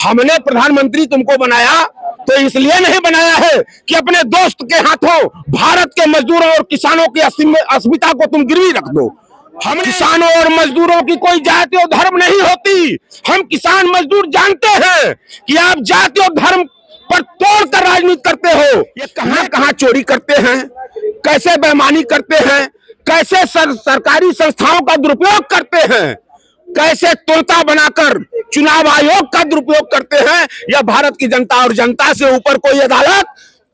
हमने प्रधानमंत्री तुमको बनाया तो इसलिए नहीं बनाया है कि अपने दोस्त के हाथों भारत के मजदूरों और किसानों की अस्मिता को तुम गिरवी रख दो। हम किसानों और मजदूरों की कोई जाति और धर्म नहीं होती। हम किसान मजदूर जानते हैं कि आप जाति और धर्म पर तोड़कर राजनीति करते हो। ये कहां चोरी करते हैं, कैसे बेईमानी करते हैं, कैसे सरकारी संस्थाओं का दुरुपयोग करते हैं, कैसे तोता बनाकर चुनाव आयोग का दुरुपयोग करते हैं। यह भारत की जनता और जनता से ऊपर कोई अदालत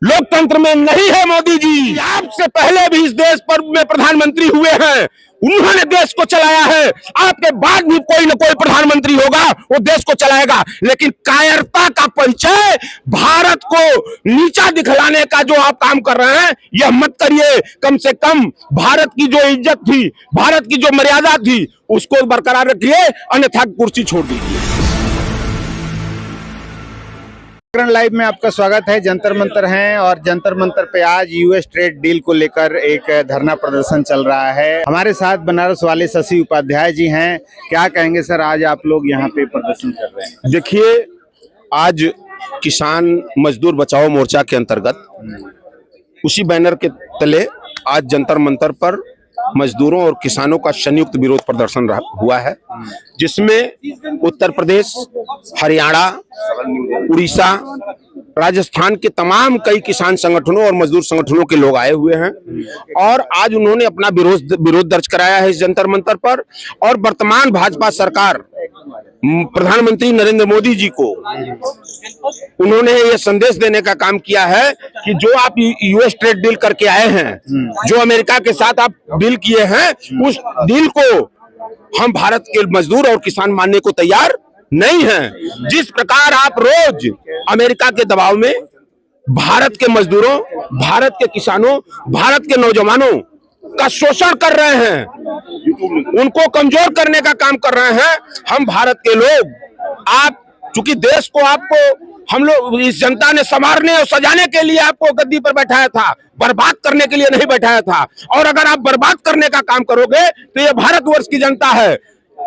लोकतंत्र में नहीं है। मोदी जी आपसे पहले भी इस देश पर में प्रधानमंत्री हुए हैं, उन्होंने देश को चलाया है। आपके बाद भी कोई न कोई प्रधानमंत्री होगा, वो देश को चलाएगा। लेकिन कायरता का परिचय, भारत को नीचा दिखलाने का जो आप काम कर रहे हैं, यह मत करिए। कम से कम भारत की जो इज्जत थी, भारत की जो मर्यादा थी, उसको बरकरार रखिए, अन्यथा कुर्सी छोड़ दीजिए। लाइव में आपका स्वागत है। जंतर मंतर हैं और जंतर मंतर पे आज यूएस ट्रेड डील को लेकर एक धरना प्रदर्शन चल रहा है। हमारे साथ बनारस वाले शशि उपाध्याय जी हैं। क्या कहेंगे सर, आज आप लोग यहाँ पे प्रदर्शन कर रहे हैं? देखिए, आज किसान मजदूर बचाओ मोर्चा के अंतर्गत उसी बैनर के तले आज जंतर मंतर पर मजदूरों और किसानों का संयुक्त विरोध प्रदर्शन हुआ है, जिसमें उत्तर प्रदेश, हरियाणा, उड़ीसा, राजस्थान के तमाम कई किसान संगठनों और मजदूर संगठनों के लोग आए हुए हैं। और आज उन्होंने अपना विरोध दर्ज कराया है इस जंतर मंतर पर। और वर्तमान भाजपा सरकार, प्रधानमंत्री नरेंद्र मोदी जी को उन्होंने ये संदेश देने का काम किया है कि जो आप यूएस ट्रेड डील करके आए हैं, जो अमेरिका के साथ आप डील किए हैं, उस डील को हम भारत के मजदूर और किसान मानने को तैयार नहीं हैं। जिस प्रकार आप रोज अमेरिका के दबाव में भारत के मजदूरों, भारत के किसानों, भारत के नौजवानों का शोषण कर रहे हैं, उनको कमजोर करने का काम कर रहे हैं, हम भारत के लोग, आप चूंकि देश को आपको हम लोग, इस जनता ने संवारने और सजाने के लिए आपको गद्दी पर बैठाया था, बर्बाद करने के लिए नहीं बैठाया था। और अगर आप बर्बाद करने का काम करोगे तो ये भारतवर्ष की जनता है,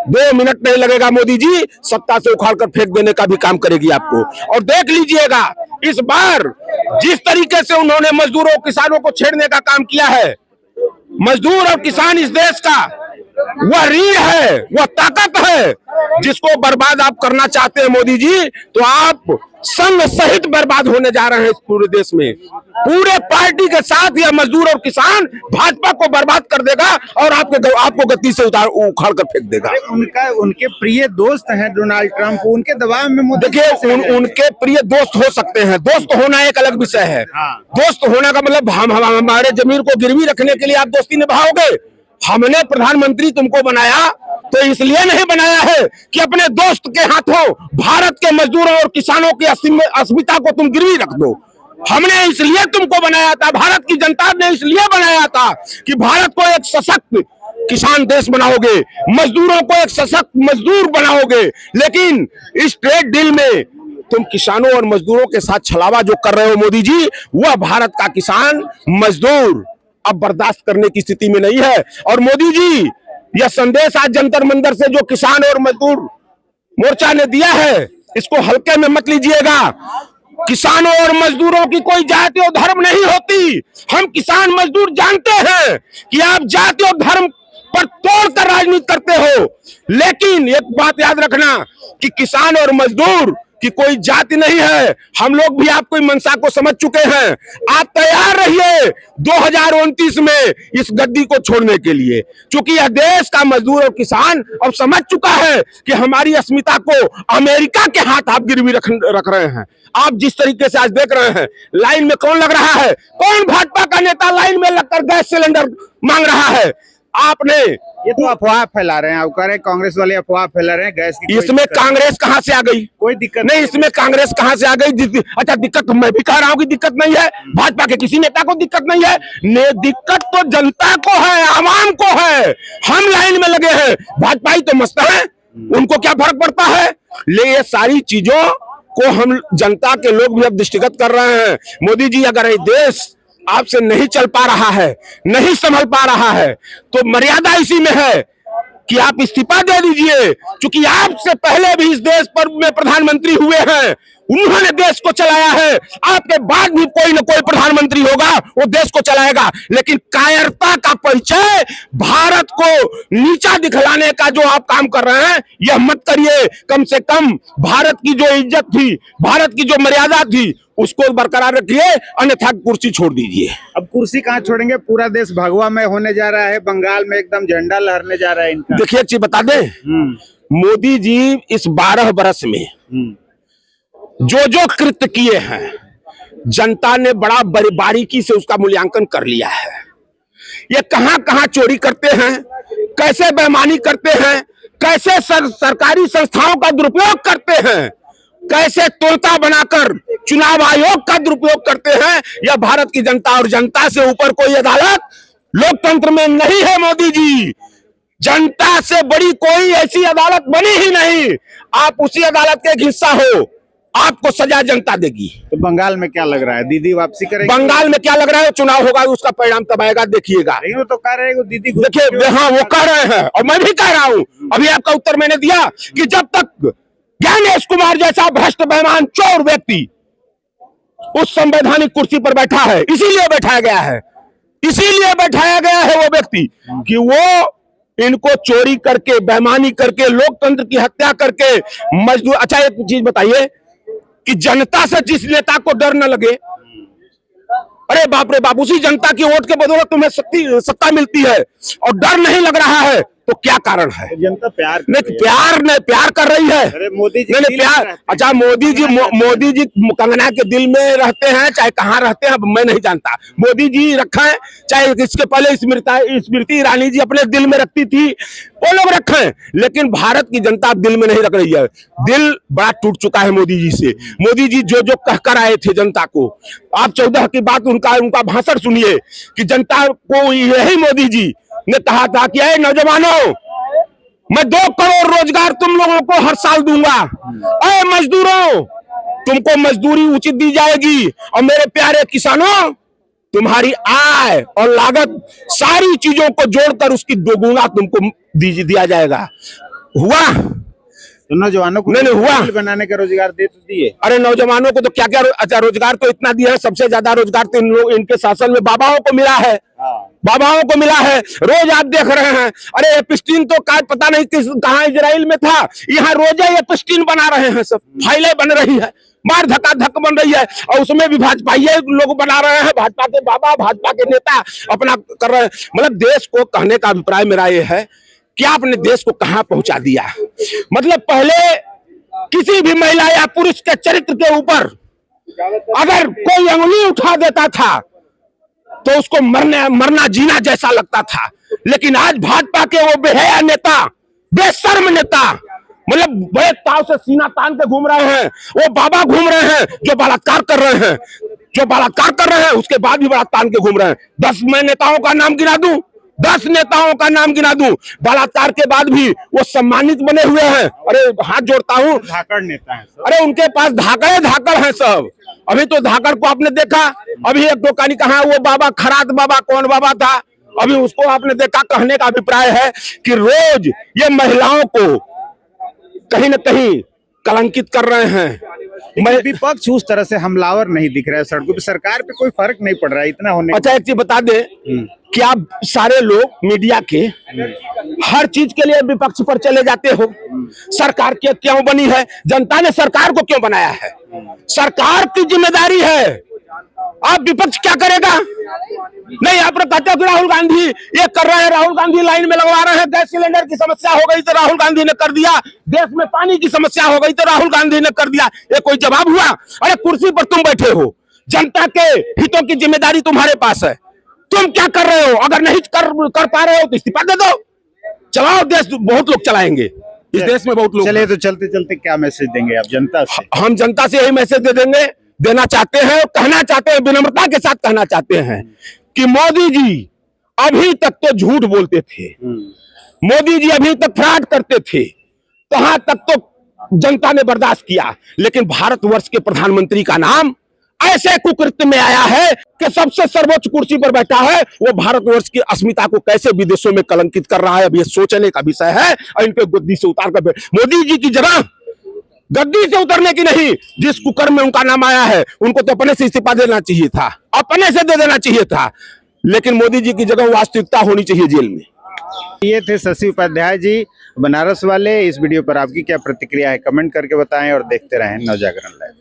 2 मिनट नहीं लगेगा, मोदी जी सत्ता से उखाड़ कर फेंक देने का भी काम करेगी आपको। और देख लीजिएगा, इस बार जिस तरीके से उन्होंने मजदूरों किसानों को छेड़ने का काम किया है, मजदूर और किसान इस देश का वह रीढ़ है, वह ताकत है, जिसको बर्बाद आप करना चाहते हैं मोदी जी, तो आप संघ सहित बर्बाद होने जा रहे हैं इस पूरे देश में। पूरे पार्टी के साथ यह मजदूर और किसान भाजपा को बर्बाद कर देगा और आपको गद्दी से उखाड़ कर फेंक देगा। उनके प्रिय दोस्त हैं डोनाल्ड ट्रंप, उनके दबाव में देखिए, उनके प्रिय दोस्त हो सकते हैं, दोस्त होना एक अलग विषय है। दोस्त होना का मतलब हमारे जमीन को गिरवी रखने के लिए आप दोस्ती निभाओगे। हमने प्रधानमंत्री तुमको बनाया तो इसलिए नहीं बनाया है कि अपने दोस्त के हाथों भारत के मजदूरों और किसानों की अस्मिता को तुम गिरवी रख दो। हमने इसलिए तुमको बनाया था, भारत की जनता ने इसलिए बनाया था कि भारत को एक सशक्त किसान देश बनाओगे, मजदूरों को एक सशक्त मजदूर बनाओगे। लेकिन इस ट्रेड डील में तुम किसानों और मजदूरों के साथ छलावा जो कर रहे हो मोदी जी, वह भारत का किसान मजदूर अब बर्दाश्त करने की स्थिति में नहीं है। और मोदी जी, यह संदेश आज जंतर मंतर से जो किसान और मजदूर मोर्चा ने दिया है, इसको हल्के में मत लीजिएगा। किसानों और मजदूरों की कोई जाति और धर्म नहीं होती। हम किसान मजदूर जानते हैं कि आप जाति और धर्म पर तोड़कर राजनीति करते हो। लेकिन एक बात याद रखना कि किसान और मजदूर कि कोई जाति नहीं है। हम लोग भी आपको मंशा को समझ चुके हैं। आप तैयार रहिए 2029 में इस गद्दी को छोड़ने के लिए, क्योंकि यह देश का मजदूर और किसान अब समझ चुका है कि हमारी अस्मिता को अमेरिका के हाथ आप गिरवी रख रहे हैं। आप जिस तरीके से आज देख रहे हैं, लाइन में कौन लग रहा है, कौन भाजपा का नेता लाइन में लगकर गैस सिलेंडर मांग रहा है? आपने ये तो अफवाह फैला रहे हैं, आप कह रहे हैं कांग्रेस वाले अफवाह फैला रहे हैं गैस की। इसमें कांग्रेस कहां से आ गई? कोई दिक्कत नहीं, इसमें कांग्रेस कहां से आ गई? अच्छा, दिक्कत मैं भी कह रहा हूं कि दिक्कत नहीं है, भाजपा के किसी नेता को दिक्कत नहीं है। दिक्कत तो जनता को है, आवाम को है। हम लाइन में लगे हैं, भाजपा ही तो मस्त है, उनको क्या फर्क पड़ता है? ले ये सारी चीजों को हम जनता के लोग भी अब दृष्टिगत कर रहे हैं। मोदी जी, अगर ये देश आपसे नहीं चल पा रहा है, नहीं संभल पा रहा है, तो मर्यादा इसी में है कि आप इस्तीफा दे दीजिए, क्योंकि आपसे पहले भी इस देश पर में प्रधानमंत्री हुए हैं, उन्होंने देश को चलाया है, आपके बाद भी कोई ना कोई प्रधानमंत्री होगा, वो देश को चलाएगा। लेकिन कायरता का परिचय, भारत को नीचा दिखलाने का जो आप काम कर रहे हैं, यह मत करिए। कम से कम भारत की जो इज्जत थी, भारत की जो मर्यादा थी, उसको बरकरार रखिए, अन्यथा कुर्सी छोड़ दीजिए। अब कुर्सी कहाँ छोड़ेंगे, पूरा देश भगवा में होने जा रहा है, बंगाल में एकदम झंडा लहरने जा रहा है इनका। देखिए एक चीज बता दें, मोदी जी इस 12 बरस में जो जो कृत्य किए हैं, जनता ने बड़ा बारीकी से उसका मूल्यांकन कर लिया है। ये कहां कहां चोरी करते हैं, कैसे बेईमानी करते हैं, कैसे सरकारी संस्थाओं का दुरुपयोग करते हैं, कैसे तोता बनाकर चुनाव आयोग का दुरुपयोग करते हैं, यह भारत की जनता और जनता से ऊपर कोई अदालत लोकतंत्र में नहीं है। मोदी जी, जनता से बड़ी कोई ऐसी अदालत बनी ही नहीं। आप उसी अदालत के एक हिस्सा हो, आपको सजा जनता देगी। तो बंगाल में क्या लग रहा है, दीदी वापसी करेगी? बंगाल में क्या लग रहा है, चुनाव होगा, उसका परिणाम तब आएगा, देखिएगा। लेकिन वो तो कह रहे हैं दीदी, देखिए हाँ वो कह रहे हैं और मैं भी कह रहा हूं, अभी आपका उत्तर मैंने दिया कि जब तक ज्ञानेश कुमार जैसा भ्रष्ट बेईमान चोर व्यक्ति उस संवैधानिक कुर्सी पर बैठा है, इसीलिए बैठाया गया है, इसीलिए बैठाया गया है वो व्यक्ति कि वो इनको चोरी करके, बेईमानी करके, लोकतंत्र की हत्या करके मजदूर। अच्छा एक चीज बताइए कि जनता से जिस नेता को डर न लगे, अरे बाप रे बाप, उसी जनता की वोट के बदौलत तुम्हें सत्ता मिलती है और डर नहीं लग रहा है, तो क्या कारण है? जनता प्यार प्यार कर रही है। अरे मोदी जी नहीं प्यार, अच्छा मोदी जी कंगना के दिल में रहते हैं, चाहे कहाँ रहते हैं मैं नहीं जानता। मोदी जी रखे, चाहे इसके पहले स्मृति ईरानी जी अपने दिल में रखती थी, वो लोग रखे, लेकिन भारत की जनता अब दिल में नहीं रख रही है। दिल बड़ा टूट चुका है मोदी जी से। मोदी जी जो जो कहकर आए थे जनता को, आप 14 की बात उनका भाषण सुनिए कि जनता को यही मोदी जी ने कहा था कि अरे नौजवानों, मैं 2 करोड़ रोजगार तुम लोगों को हर साल दूंगा, अरे मजदूरों तुमको मजदूरी उचित दी जाएगी, और मेरे प्यारे किसानों तुम्हारी आय और लागत सारी चीजों को जोड़कर उसकी दोगुना तुमको दिया जाएगा। हुआ? तो नौजवानों को नहीं हुआ बनाने का रोजगार दे तो दिए। अरे नौजवानों को तो क्या क्या, अच्छा रोजगार तो इतना दिया है, सबसे ज्यादा रोजगार तो इनके शासन में बाबाओं को मिला है। बाबाओं को मिला है। रोज आप देख रहे हैं, अरे एपिस्टीन तो पता नहीं कहाँ इजराइल में था, यहाँ रोज एपिस्टीन बना रहे हैं, सब फाइलें बन रही है, मार धक्का धक बन रही है, और उसमें भी भाजपा लोग बना रहे हैं, भाजपा के बाबा, भाजपा के नेता अपना कर रहे हैं। मतलब देश को कहने का अभिप्राय मेरा ये है कि आपने देश को कहां पहुंचा दिया। मतलब पहले किसी भी महिला या पुरुष के चरित्र के ऊपर अगर कोई अंगुली उठा देता था तो उसको मरना जीना जैसा लगता था, लेकिन आज भाजपा के वो बेहया नेता, बेशर्म नेता, मतलब बड़े ताव से सीना तान के घूम रहे हैं, वो बाबा घूम रहे हैं जो बलात्कार कर रहे हैं, उसके बाद भी बड़ा तान के घूम रहे हैं। 10 मैं नेताओं का नाम गिना दूं, 10 नेताओं का नाम गिना दूं, बलात्कार के बाद भी वो सम्मानित बने हुए हैं। अरे हाथ जोड़ता हूं, धाकड़ नेता है, अरे उनके पास धाकड़ हैं सब। अभी तो धाकड़ को आपने देखा, अभी एक दो कहानी कहा, वो बाबा खरात बाबा कौन बाबा था, अभी उसको आपने देखा। कहने का अभिप्राय है कि रोज ये महिलाओं को कहीं न कहीं कलंकित कर रहे हैं। विपक्ष उस तरह से हमलावर नहीं दिख रहा है सड़कों पे, सरकार पे कोई फर्क नहीं पड़ रहा है इतना होने। अच्छा एक चीज बता दे कि आप सारे लोग मीडिया के हर चीज के लिए विपक्ष पर चले जाते हो। सरकार क्यों बनी है? जनता ने सरकार को क्यों बनाया है? सरकार की जिम्मेदारी है। आप विपक्ष क्या करेगा? नहीं, आप कहते हो कि राहुल गांधी ये कर रहे हैं, राहुल गांधी लाइन में लगवा रहे हैं, गैस सिलेंडर की समस्या हो गई तो राहुल गांधी ने कर दिया, देश में पानी की समस्या हो गई तो राहुल गांधी ने कर दिया। ये कोई जवाब हुआ? अरे कुर्सी पर तुम बैठे हो, जनता के हितों की जिम्मेदारी तुम्हारे पास है, तुम क्या कर रहे हो? अगर नहीं कर पा रहे हो तो इस्तीफा दे दो, चलाओ देश, बहुत लोग चलाएंगे इस देश में, बहुत लोग। चलिए तो चलते चलते क्या मैसेज देंगे आप जनता से? हम जनता से यही मैसेज देना चाहते हैं, कहना चाहते हैं, विनम्रता के साथ कहना चाहते हैं कि मोदी जी अभी तक तो झूठ बोलते थे, मोदी जी अभी तक फ्रॉड करते थे, कहां तक तो जनता ने बर्दाश्त किया, लेकिन भारतवर्ष के प्रधानमंत्री का नाम ऐसे कुकृत्य में आया है कि सबसे सर्वोच्च कुर्सी पर बैठा है, वो भारतवर्ष की अस्मिता को कैसे विदेशों में कलंकित कर रहा है। अब ये सोचने का विषय है। और इनको गद्दी से उतार कर मोदी जी की जगह गद्दी से उतरने की नहीं, जिस कुकर में उनका नाम आया है उनको तो अपने से इस्तीफा देना चाहिए था, अपने से दे देना चाहिए था। लेकिन मोदी जी की जगह वास्तविकता होनी चाहिए जेल में। ये थे शशि उपाध्याय जी, बनारस वाले। इस वीडियो पर आपकी क्या प्रतिक्रिया है, कमेंट करके बताएं और देखते रहें नवजागरण लाइव।